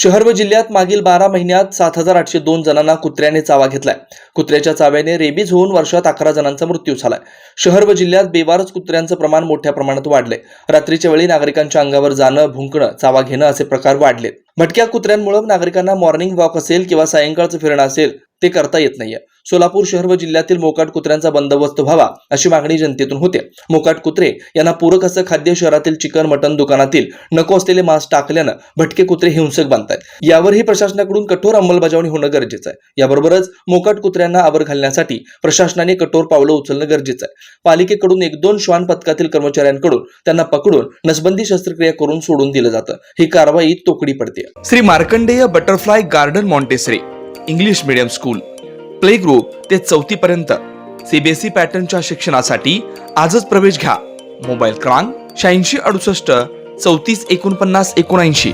शहर व जिल्ह्यात मागील 12 महिन्यात 7,802 जणांना कुत्र्याने चावा घेतलाय। कुत्र्याच्या चाव्याने रेबीज होऊन वर्षात 11 जणांचा मृत्यू झालाय। शहर व जिल्ह्यात बेवारस कुत्र्यांचं प्रमाण मोठ्या प्रमाणात वाढलंय। रात्रीच्या वेळी नागरिकांच्या अंगावर जाणं, भुंकणं, चावा घेणं असे प्रकार वाढलेत। भटक्या कुत्र्यांमुळे नागरिकांना मॉर्निंग वॉक असेल किंवा सायंकाळचं फिरणं असेल ते करता येत नाहीये। सोलापूर शहर व जिल्ह्यातील मोकाट कुत्र्यांचा बंदोबस्त व्हावा अशी मागणी जनतेतून होते। मोकाट कुत्रे यांना पूरक असं खाद्य शहरातील चिकन मटन दुकानातील नको असलेले मांस टाकल्यानं भटके कुत्रे हिंसक बनतायत। यावरही प्रशासनाकडून कठोर अंमलबजावणी होणं गरजेचं आहे। याबरोबरच मोकाट कुत्र्यांना आवर घालण्यासाठी प्रशासनाने कठोर पावलं उचलणं गरजेचं आहे। पालिकेकडून 1-2 श्वान पथकातील कर्मचाऱ्यांकडून त्यांना पकडून नसबंदी शस्त्रक्रिया करून सोडून दिलं जातं। ही कारवाई तोकडी पडते। Shri Markandeya butterfly garden Montessori English medium school play group ते 4थी पर्यंत सीबीएसई पॅटर्नच्या शिक्षणासाठी आजच प्रवेश घ्या। मोबाईल क्रमांक 8668 34 49 79।